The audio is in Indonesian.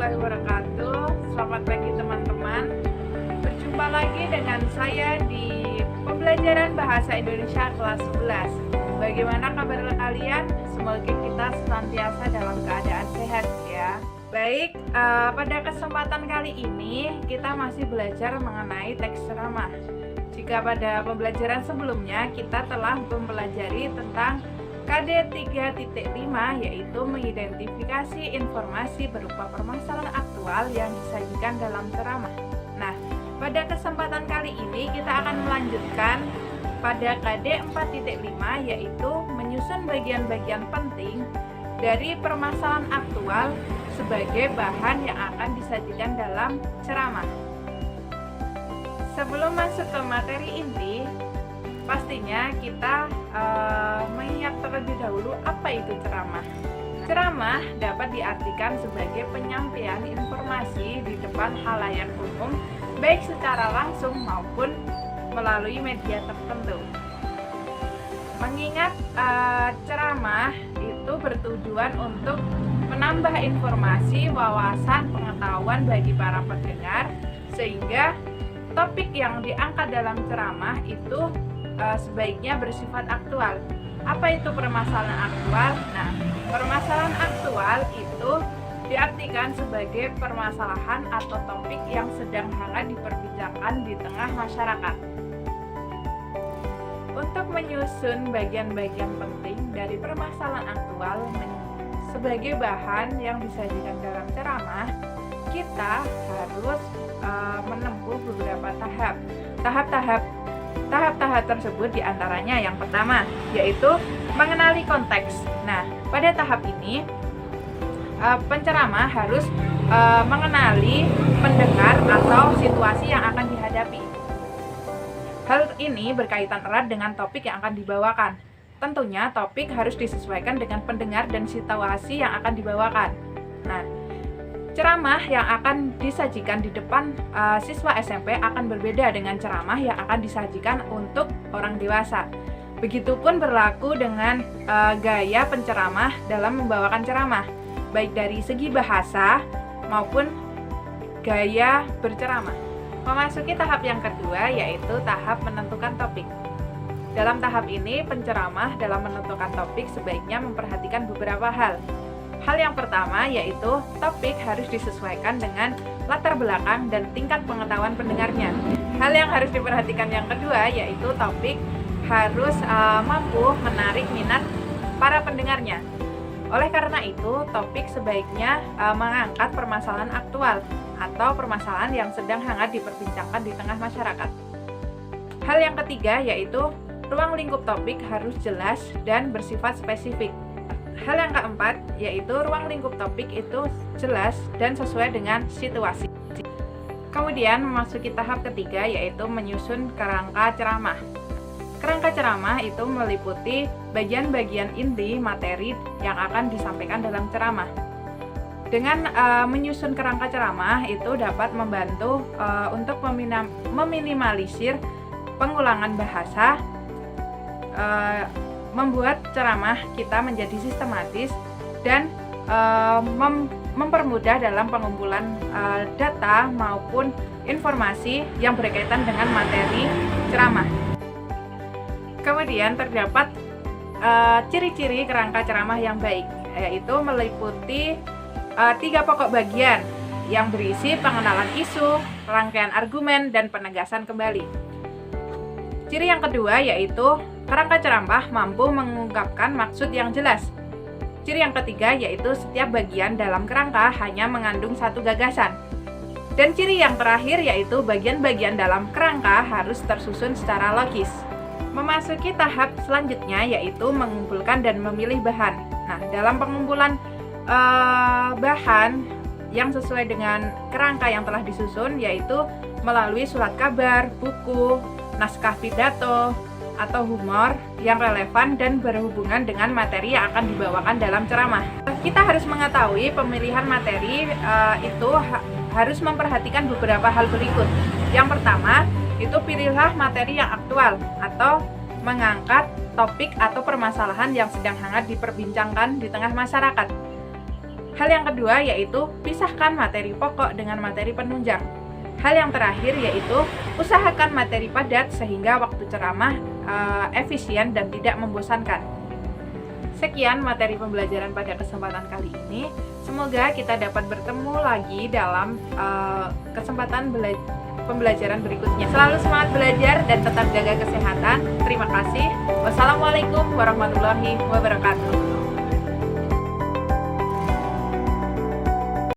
warahmatullahi wabarakatuh. Selamat pagi teman-teman. Berjumpa lagi dengan saya di pembelajaran Bahasa Indonesia kelas 11. Bagaimana kabar kalian? Semoga kita senantiasa dalam keadaan sehat ya. Baik, pada kesempatan kali ini kita masih belajar mengenai teks ceramah. Jika pada pembelajaran sebelumnya kita telah mempelajari tentang KD 3.5, yaitu mengidentifikasi informasi berupa permasalahan aktual yang disajikan dalam ceramah. Nah, pada kesempatan kali ini kita akan melanjutkan pada KD 4.5, yaitu menyusun bagian-bagian penting dari permasalahan aktual sebagai bahan yang akan disajikan dalam ceramah. Sebelum masuk ke materi inti, pastinya kita mengingat terlebih dahulu apa itu ceramah. Ceramah dapat diartikan sebagai penyampaian informasi di depan khalayak umum, baik secara langsung maupun melalui media tertentu. Mengingat ceramah itu bertujuan untuk menambah informasi, wawasan, pengetahuan bagi para pendengar, sehingga topik yang diangkat dalam ceramah itu sebaiknya bersifat aktual. Apa itu permasalahan aktual? Nah, permasalahan aktual itu diartikan sebagai permasalahan atau topik yang sedang hangat diperbincangkan di tengah masyarakat. Untuk menyusun bagian-bagian penting dari permasalahan aktual sebagai bahan yang disajikan dalam ceramah, kita harus menempuh beberapa tahap. Tahap-tahap tersebut diantaranya yang pertama, yaitu mengenali konteks. Nah, pada tahap ini, penceramah harus mengenali pendengar atau situasi yang akan dihadapi. Hal ini berkaitan erat dengan topik yang akan dibawakan. Tentunya, topik harus disesuaikan dengan pendengar dan situasi yang akan dibawakan. Nah, ceramah yang akan disajikan di depan siswa SMP akan berbeda dengan ceramah yang akan disajikan untuk orang dewasa. Begitupun berlaku dengan gaya penceramah dalam membawakan ceramah, baik dari segi bahasa maupun gaya berceramah. Memasuki tahap yang kedua, yaitu tahap menentukan topik. Dalam tahap ini, penceramah dalam menentukan topik sebaiknya memperhatikan beberapa hal. Hal yang pertama yaitu topik harus disesuaikan dengan latar belakang dan tingkat pengetahuan pendengarnya. Hal yang harus diperhatikan yang kedua yaitu topik harus mampu menarik minat para pendengarnya. Oleh karena itu, topik sebaiknya mengangkat permasalahan aktual atau permasalahan yang sedang hangat diperbincangkan di tengah masyarakat. Hal yang ketiga yaitu ruang lingkup topik harus jelas dan bersifat spesifik. Hal yang keempat, yaitu ruang lingkup topik itu jelas dan sesuai dengan situasi. Kemudian memasuki tahap ketiga, yaitu menyusun kerangka ceramah. Kerangka ceramah itu meliputi bagian-bagian inti materi yang akan disampaikan dalam ceramah. Dengan menyusun kerangka ceramah itu dapat membantu untuk meminimalisir pengulangan bahasa, membuat ceramah kita menjadi sistematis dan mempermudah dalam pengumpulan data maupun informasi yang berkaitan dengan materi ceramah. Kemudian terdapat ciri-ciri kerangka ceramah yang baik, yaitu meliputi 3 pokok bagian yang berisi pengenalan isu, rangkaian argumen, dan penegasan kembali. Ciri yang kedua yaitu kerangka ceramah mampu mengungkapkan maksud yang jelas. Ciri yang ketiga yaitu setiap bagian dalam kerangka hanya mengandung satu gagasan. Dan ciri yang terakhir yaitu bagian-bagian dalam kerangka harus tersusun secara logis. Memasuki tahap selanjutnya yaitu mengumpulkan dan memilih bahan. Nah, dalam pengumpulan bahan yang sesuai dengan kerangka yang telah disusun yaitu melalui surat kabar, buku, naskah pidato, atau humor yang relevan dan berhubungan dengan materi yang akan dibawakan dalam ceramah. Kita harus mengetahui pemilihan materi itu harus memperhatikan beberapa hal berikut. Yang pertama, itu pilihlah materi yang aktual atau mengangkat topik atau permasalahan yang sedang hangat diperbincangkan di tengah masyarakat. Hal yang kedua yaitu pisahkan materi pokok dengan materi penunjang. Hal yang terakhir yaitu usahakan materi padat sehingga waktu ceramah efisien dan tidak membosankan. Sekian materi pembelajaran pada kesempatan kali ini. Semoga kita dapat bertemu lagi dalam kesempatan pembelajaran berikutnya. Selalu semangat belajar dan tetap jaga kesehatan. Terima kasih. Wassalamualaikum warahmatullahi wabarakatuh.